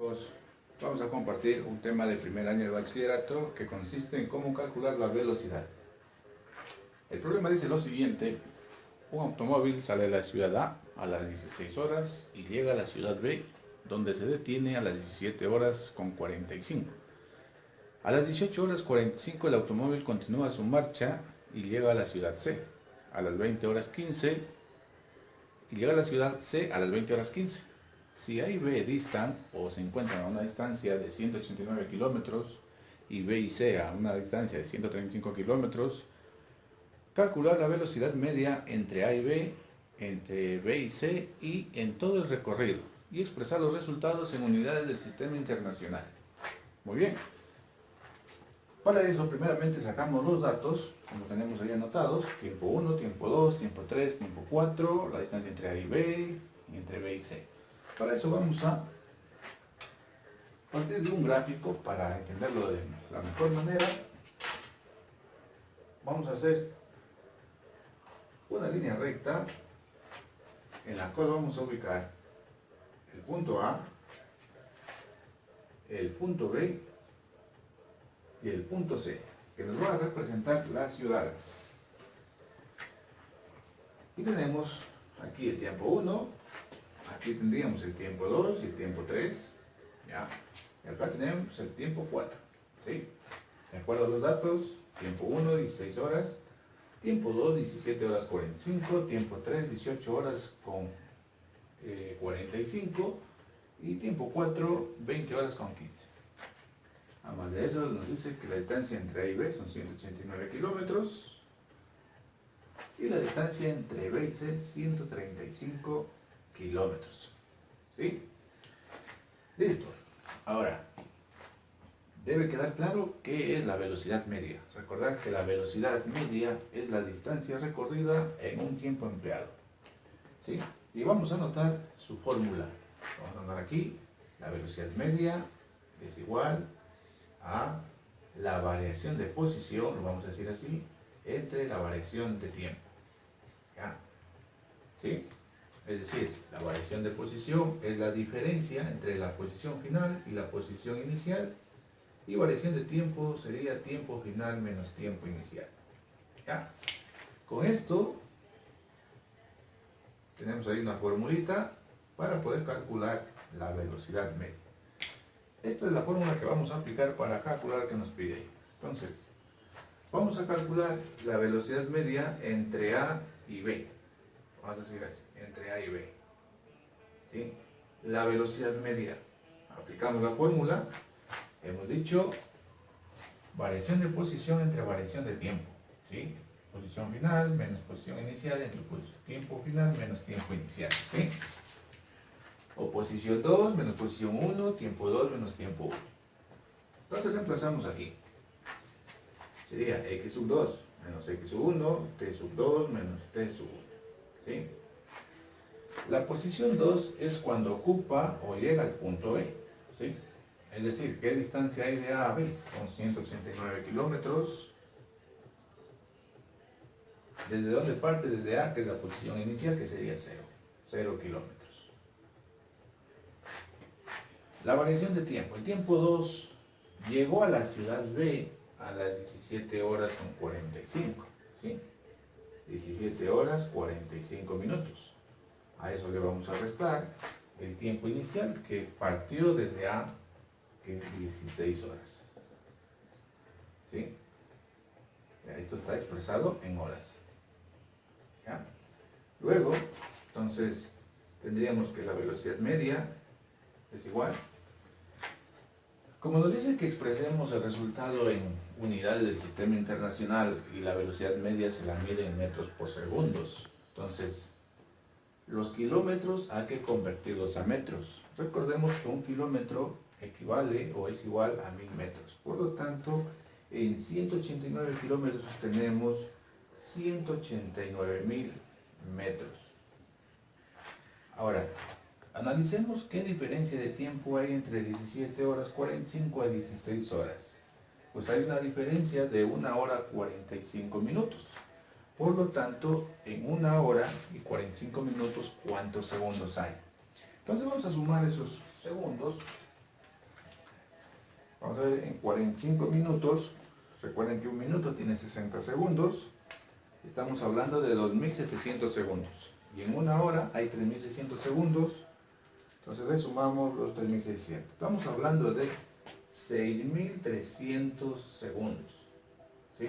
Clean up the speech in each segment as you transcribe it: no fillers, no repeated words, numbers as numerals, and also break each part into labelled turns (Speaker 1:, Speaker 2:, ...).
Speaker 1: Pues, vamos a compartir un tema de primer año de bachillerato que consiste en cómo calcular la velocidad. El problema dice lo siguiente: un automóvil sale de la ciudad A las 16 horas y llega a la ciudad B, donde se detiene a las 17 horas con 45. A las 18 horas 45 el automóvil continúa su marcha y llega a la ciudad C. A las 20 horas 15 y llega a la ciudad C a las 20 horas 15. Si A y B distan o se encuentran a una distancia de 189 kilómetros y B y C a una distancia de 135 kilómetros, calcular la velocidad media entre A y B, entre B y C y en todo el recorrido, y expresar los resultados en unidades del sistema internacional. Muy bien. Para eso, primeramente sacamos los datos, como tenemos ahí anotados: tiempo 1, tiempo 2, tiempo 3, tiempo 4, la distancia entre A y B, y entre B y C. Para eso vamos a partir de un gráfico para entenderlo de la mejor manera. Vamos a hacer una línea recta en la cual vamos a ubicar el punto A, el punto B y el punto C, que nos va a representar las ciudades. Y tenemos aquí el tiempo 1, aquí tendríamos el tiempo 2 y el tiempo 3, ¿ya? Y acá tenemos el tiempo 4, ¿sí? De acuerdo a los datos: tiempo 1, 16 horas, tiempo 2, 17 horas 45, tiempo 3, 18 horas con 45, y tiempo 4, 20 horas con 15. Además de eso, nos dice que la distancia entre A y B son 189 kilómetros y la distancia entre B y C 135 kilómetros. ¿Sí? Listo. Ahora, debe quedar claro qué es la velocidad media. Recordad que la velocidad media es la distancia recorrida en un tiempo empleado. ¿Sí? Y vamos a anotar su fórmula. Vamos a anotar aquí: la velocidad media es igual a la variación de posición, lo vamos a decir así, entre la variación de tiempo. ¿Ya? ¿Sí? Es decir, la variación de posición es la diferencia entre la posición final y la posición inicial, y variación de tiempo sería tiempo final menos tiempo inicial. ¿Ya? Con esto tenemos ahí una formulita para poder calcular la velocidad media. Esta es la fórmula que vamos a aplicar para calcular que nos pide ahí. Entonces, vamos a calcular la velocidad media entre A y B. Vamos a decir así: entre A y B. ¿Sí? La velocidad media. Aplicamos la fórmula. Hemos dicho variación de posición entre variación de tiempo. ¿Sí? Posición final menos posición inicial entre tiempo final menos tiempo inicial. ¿Sí? O posición 2 menos posición 1, tiempo 2 menos tiempo 1. Entonces reemplazamos aquí. Sería x sub 2 menos x sub 1, t sub 2 menos t sub 1. ¿Sí? La posición 2 es cuando ocupa o llega al punto B. ¿Sí? Es decir, ¿qué distancia hay de A a B? Son 189 kilómetros. ¿Desde dónde parte? Desde A, que es la posición inicial, que sería 0 kilómetros. La variación de tiempo. El tiempo 2 llegó a la ciudad B a las 17 horas con 45. ¿Sí? 17 horas 45 minutos. A eso le vamos a restar el tiempo inicial, que partió desde A, que es 16 horas. ¿Sí? Esto está expresado en horas. ¿Ya? Luego, entonces, tendríamos que la velocidad media es igual. Como nos dice que expresemos el resultado en unidades del sistema internacional y la velocidad media se la mide en metros por segundos, entonces los kilómetros hay que convertirlos a metros. Recordemos que un kilómetro equivale o es igual a 1000 metros. Por lo tanto, en 189 kilómetros tenemos 189.000 metros. Ahora, analicemos qué diferencia de tiempo hay entre 17 horas 45 a 16 horas. Pues hay una diferencia de 1 hora 45 minutos. Por lo tanto, en 1 hora y 45 minutos, ¿cuántos segundos hay? Entonces vamos a sumar esos segundos. Vamos a ver, en 45 minutos, recuerden que un minuto tiene 60 segundos, estamos hablando de 2700 segundos. Y en una hora hay 3600 segundos, entonces le sumamos los 3600. Estamos hablando de 6300 segundos, ¿sí?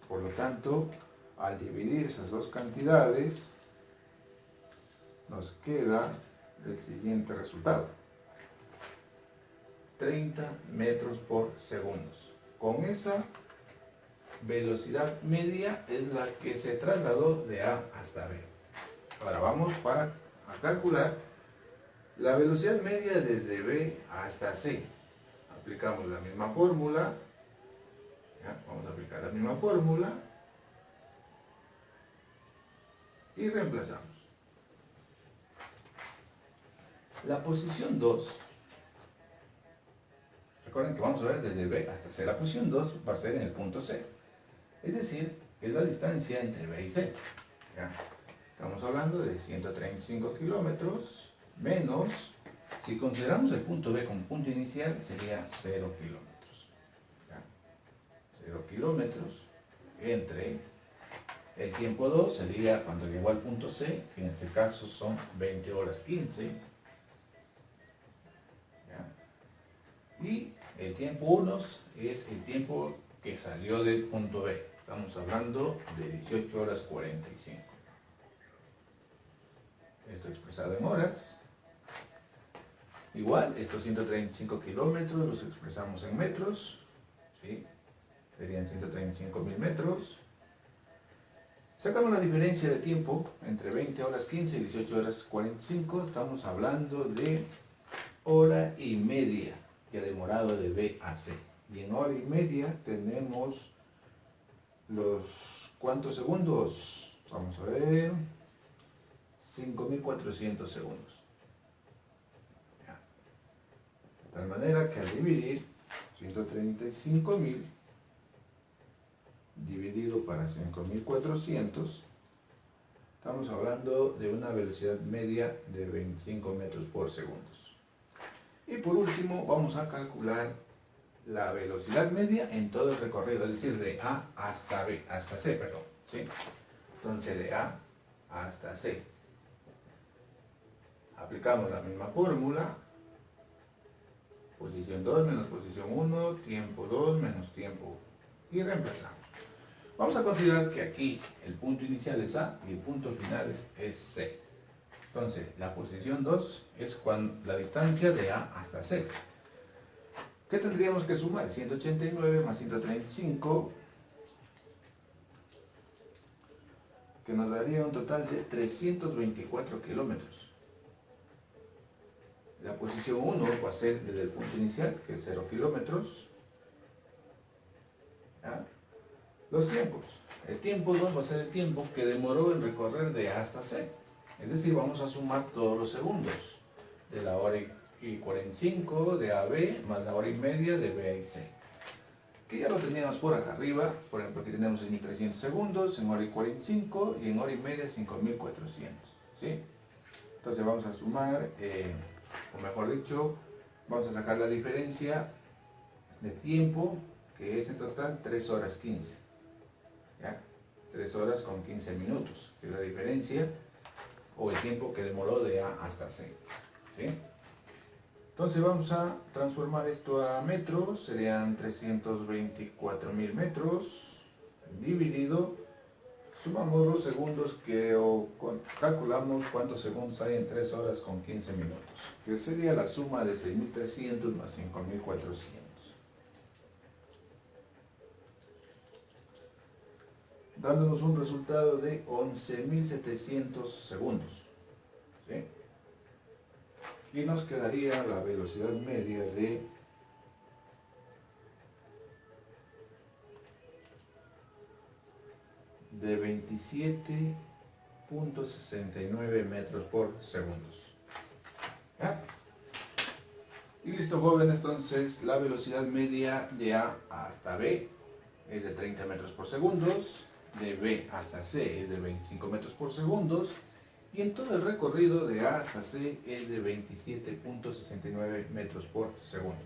Speaker 1: Por lo tanto, al dividir esas dos cantidades, nos queda el siguiente resultado: 30 metros por segundo. Con esa velocidad media es la que se trasladó de A hasta B. Ahora vamos a calcular la velocidad media desde B hasta C. Aplicamos la misma fórmula. ¿Ya? Vamos a aplicar la misma fórmula y reemplazamos. La posición 2, recuerden que vamos a ver desde B hasta C. La posición 2 va a ser en el punto C, es decir, es la distancia entre B y C. ¿Ya? Estamos hablando de 135 kilómetros menos, si consideramos el punto B como punto inicial, sería 0 kilómetros. ¿Ya? 0 kilómetros entre el tiempo 2, sería cuando llegó al punto C, que en este caso son 20 horas 15. ¿Ya? Y el tiempo 1 es el tiempo que salió del punto B. Estamos hablando de 18 horas 45. Esto expresado en horas. Igual, estos 135 kilómetros los expresamos en metros, ¿sí? Serían 135.000 metros. Sacamos la diferencia de tiempo entre 20 horas 15 y 18 horas 45. Estamos hablando de hora y media que ha demorado de B a C. Y en hora y media tenemos los ¿cuántos segundos? Vamos a ver. 5.400 segundos. ¿Ya? De tal manera que al dividir 135.000 dividido para 5.400, estamos hablando de una velocidad media de 25 metros por segundo. Y por último vamos a calcular la velocidad media en todo el recorrido, es decir, de A hasta B, hasta C, perdón, ¿sí? Entonces de A hasta C. Aplicamos la misma fórmula, posición 2 menos posición 1, tiempo 2 menos tiempo 1, y reemplazamos. Vamos a considerar que aquí el punto inicial es A y el punto final es C. Entonces, la posición 2 es la distancia de A hasta C. ¿Qué tendríamos que sumar? 189 más 135, que nos daría un total de 324 kilómetros. La posición 1 va a ser desde el punto inicial, que es 0 kilómetros. ¿Ya? Los tiempos. El tiempo 2 va a ser el tiempo que demoró en recorrer de A hasta C. Es decir, vamos a sumar todos los segundos. De la hora y 45 de A a B, más la hora y media de B a C. Que ya lo teníamos por acá arriba. Por ejemplo, aquí tenemos 6.300 segundos en hora y 45 y en hora y media 5.400. ¿Sí? Entonces vamos a sumar, o mejor dicho, vamos a sacar la diferencia de tiempo, que es en total 3 horas 15. ¿Ya? 3 horas con 15 minutos, que es la diferencia o el tiempo que demoró de A hasta C. ¿Sí? Entonces vamos a transformar esto a metros, serían 324.000 metros, dividido, sumamos los segundos calculamos cuántos segundos hay en 3 horas con 15 minutos, que sería la suma de 6.300 más 5.400. Dándonos un resultado de 11.700 segundos. ¿Sí? Y nos quedaría la velocidad media de 27.69 metros por segundo. ¿Ya? Y listo, jóvenes, entonces la velocidad media de A hasta B es de 30 metros por segundo, de B hasta C es de 25 metros por segundo, y en todo el recorrido de A hasta C es de 27.69 metros por segundo.